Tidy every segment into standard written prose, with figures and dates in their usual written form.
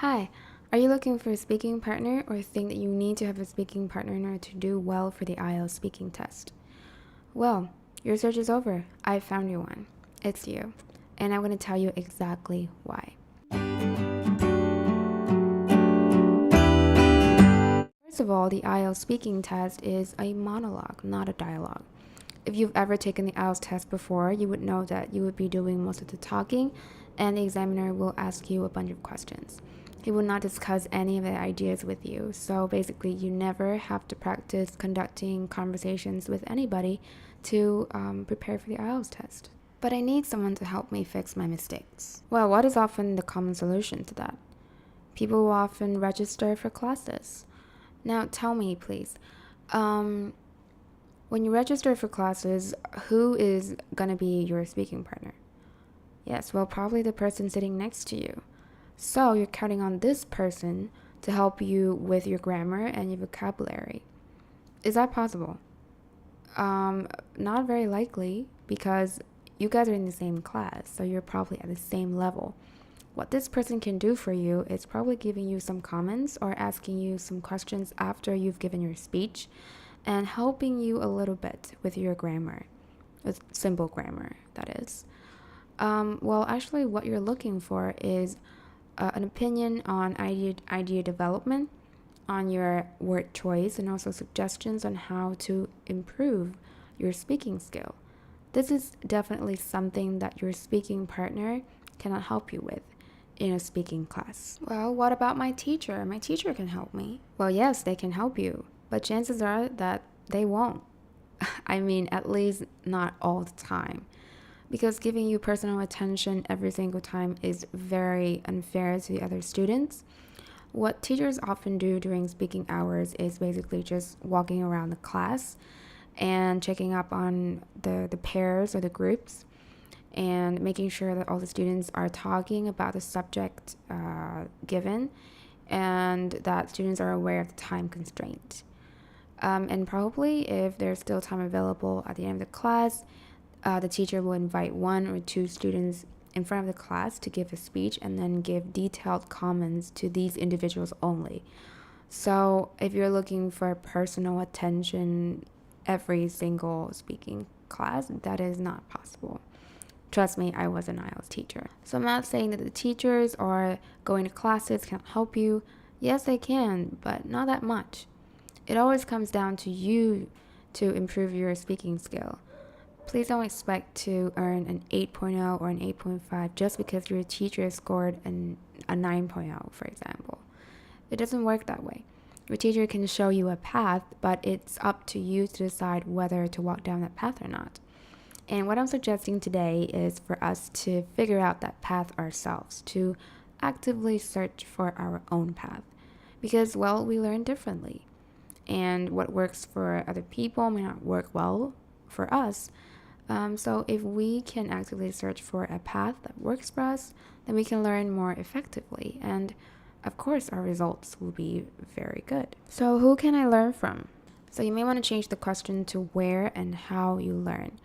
Hi, are you looking for a speaking partner or think that you need to have a speaking partner in order to do well for the IELTS speaking test? Well, your search is over. I found you one. It's you. And I'm going to tell you exactly why. First of all, the IELTS speaking test is a monologue, not a dialogue. If you've ever taken the IELTS test before, you would know that you would be doing most of the talking, and the examiner will ask you a bunch of questions. He will not discuss any of the ideas with you, so basically you never have to practice conducting conversations with anybody to prepare for the IELTS test. But I need someone to help me fix my mistakes. Well, what is often the common solution to that? People will often register for classes. Now tell me, please, when you register for classes, who is going to be your speaking partner? Yes, well, probably the person sitting next to you. So you're counting on this person to help you with your grammar and your vocabulary. Is that possible? Not very likely, because you guys are in the same class, so you're probably at the same level. What this person can do for you is probably giving you some comments or asking you some questions after you've given your speech and helping you a little bit with your grammar, with simple grammar, that is. Well, actually, what you're looking for is an opinion on idea development, on your word choice, and also suggestions on how to improve your speaking skill. This is definitely something that your speaking partner cannot help you with in a speaking class. Well, what about my teacher? My teacher can help me. Well, yes, they can help you, but chances are that they won't. I mean, at least not all the time. Because giving you personal attention every single time is very unfair to the other students. What teachers often do during speaking hours is basically just walking around the class and checking up on the pairs or the groups and making sure that all the students are talking about the subject given and that students are aware of the time constraint. And probably if there's still time available at the end of the class, the teacher will invite one or two students in front of the class to give a speech and then give detailed comments to these individuals only. So if you're looking for personal attention every single speaking class, that is not possible. Trust me, I was an IELTS teacher. So I'm not saying that the teachers or going to classes can't help you. Yes, they can, but not that much. It always comes down to you to improve your speaking skill. Please don't expect to earn an 8.0 or an 8.5 just because your teacher scored a 9.0, for example. It doesn't work that way. Your teacher can show you a path, but it's up to you to decide whether to walk down that path or not. And what I'm suggesting today is for us to figure out that path ourselves, to actively search for our own path. Because, well, we learn differently. And what works for other people may not work well for us. So if we can actively search for a path that works for us, then we can learn more effectively. And of course, our results will be very good. So who can I learn from? So you may want to change the question to where and how you learn.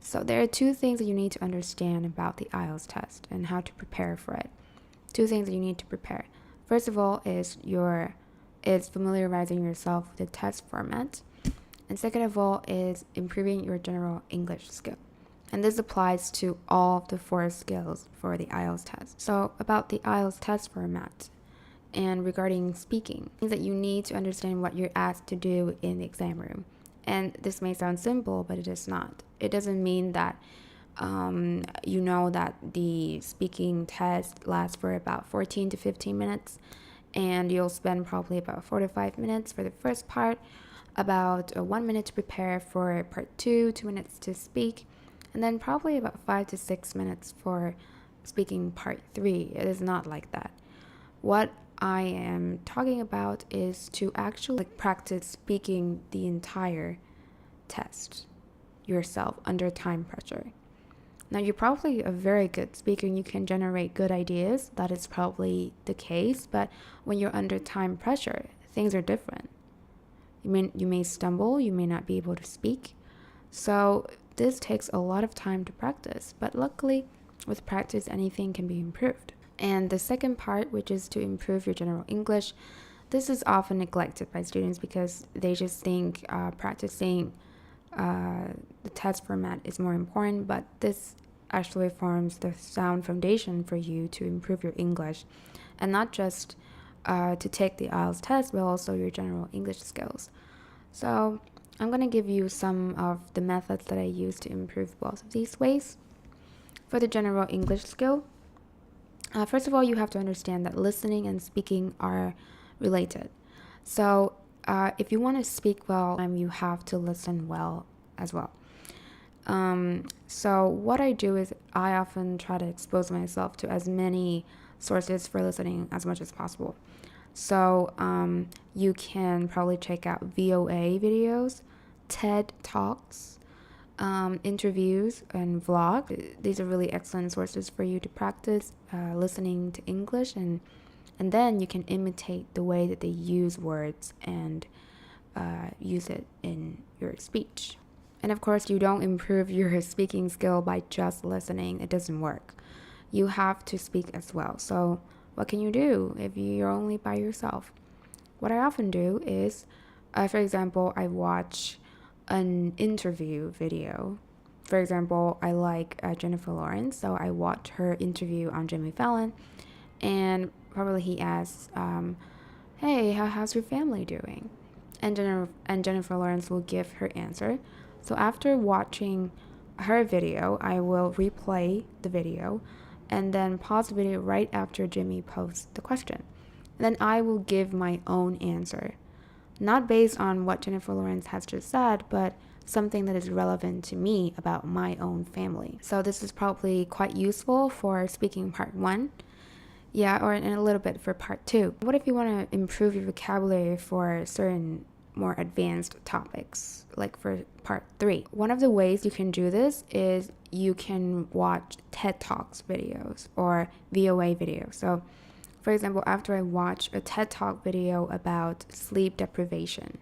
So there are two things that you need to understand about the IELTS test and how to prepare for it. Two things that you need to prepare. First of all is familiarizing yourself with the test format. And second of all is improving your general English skill. And this applies to all of the 4 skills for the IELTS test. So about the IELTS test format and regarding speaking, means that you need to understand what you're asked to do in the exam room. And this may sound simple, but it is not. It doesn't mean that you know that the speaking test lasts for about 14 to 15 minutes and you'll spend probably about 4 to 5 minutes for the first part, about 1 minute to prepare for part 2, 2 minutes to speak, and then probably about 5 to 6 minutes for speaking part 3. It is not like that. What I am talking about is to actually practice speaking the entire test yourself under time pressure. Now, you're probably a very good speaker and you can generate good ideas. That is probably the case, but when you're under time pressure, things are different. You may stumble, you may not be able to speak. So this takes a lot of time to practice, but luckily with practice anything can be improved. And the second part, which is to improve your general English, this is often neglected by students because they just think practicing the test format is more important, but this actually forms the sound foundation for you to improve your English, and not just to take the IELTS test, but also your general English skills. So I'm going to give you some of the methods that I use to improve both of these ways. For the general English skill, first of all, you have to understand that listening and speaking are related. So if you want to speak well, you have to listen well as well. So what I do is I often try to expose myself to as many sources for listening as much as possible. So you can probably check out VOA videos, TED Talks, interviews, and vlogs. These are really excellent sources for you to practice listening to English, and then you can imitate the way that they use words and use it in your speech. And of course, you don't improve your speaking skill by just listening. It doesn't work. You have to speak as well. So what can you do if you're only by yourself? What I often do is, for example, I watch an interview video. For example, I like Jennifer Lawrence, so I watch her interview on Jimmy Fallon, and probably he asks, hey, how's your family doing? And Jennifer Lawrence will give her answer. So after watching her video, I will replay the video and then pause the video right after Jimmy posts the question. Then I will give my own answer, not based on what Jennifer Lawrence has just said, but something that is relevant to me about my own family. So this is probably quite useful for speaking part 1. Yeah, or in a little bit for part 2. What if you want to improve your vocabulary for certain more advanced topics, like for part 3? One of the ways you can do this is you can watch TED Talks videos or VOA videos. So for example, after I watch a TED Talk video about sleep deprivation,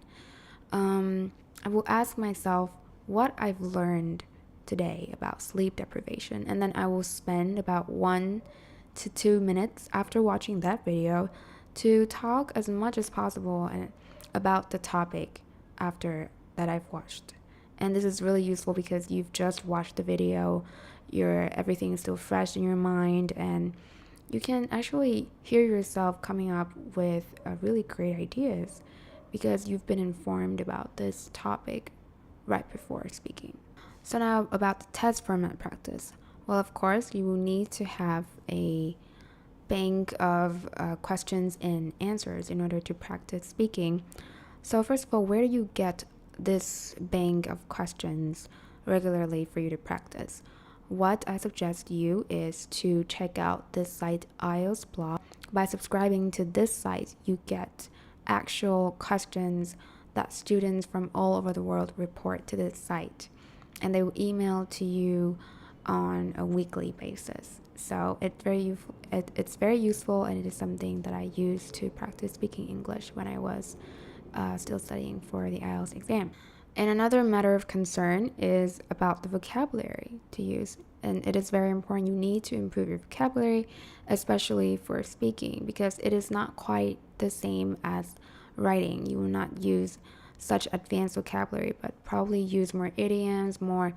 I will ask myself what I've learned today about sleep deprivation, and then I will spend about 1 to 2 minutes after watching that video to talk as much as possible about the topic after that I've watched. And this is really useful because you've just watched the video, everything is still fresh in your mind, and you can actually hear yourself coming up with really great ideas because you've been informed about this topic right before speaking. So now about the test format practice. Well, of course, you will need to have a bank of questions and answers in order to practice speaking. So first of all, where do you get this bank of questions regularly for you to practice? What I suggest you is to check out this site, Ielts blog. By subscribing to this site, you get actual questions that students from all over the world report to this site, and they will email to you on a weekly basis. So it's very useful, and it is something that I used to practice speaking English when I was still studying for the IELTS exam. And another matter of concern is about the vocabulary to use. And it is very important. You need to improve your vocabulary, especially for speaking, because it is not quite the same as writing. You will not use such advanced vocabulary, but probably use more idioms, more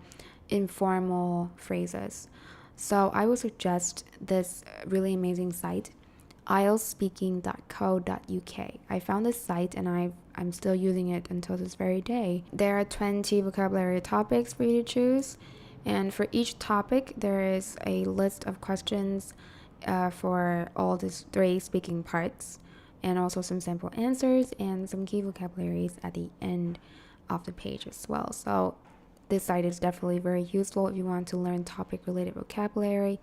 informal phrases. So I would suggest this really amazing site, ieltsspeaking.co.uk. I found this site and I'm still using it until this very day. There are 20 vocabulary topics for you to choose, and for each topic there is a list of questions for all these 3 speaking parts, and also some sample answers and some key vocabularies at the end of the page as well. So this site is definitely very useful if you want to learn topic-related vocabulary.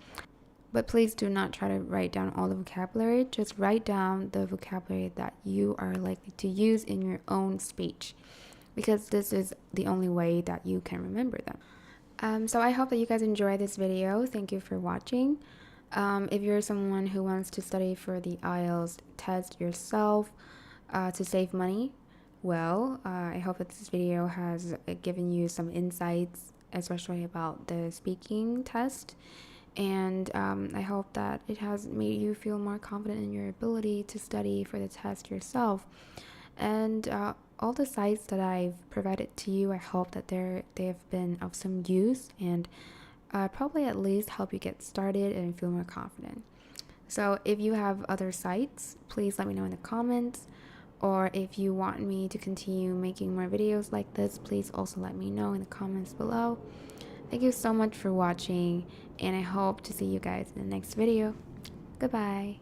But please do not try to write down all the vocabulary. Just write down the vocabulary that you are likely to use in your own speech, because this is the only way that you can remember them. So I hope that you guys enjoy this video. Thank you for watching. If you're someone who wants to study for the IELTS test yourself to save money, well, I hope that this video has given you some insights, especially about the speaking test. And I hope that it has made you feel more confident in your ability to study for the test yourself. And all the sites that I've provided to you, I hope that they have been of some use and probably at least help you get started and feel more confident. So if you have other sites, please let me know in the comments. Or if you want me to continue making more videos like this, please also let me know in the comments below. Thank you so much for watching, and I hope to see you guys in the next video. Goodbye.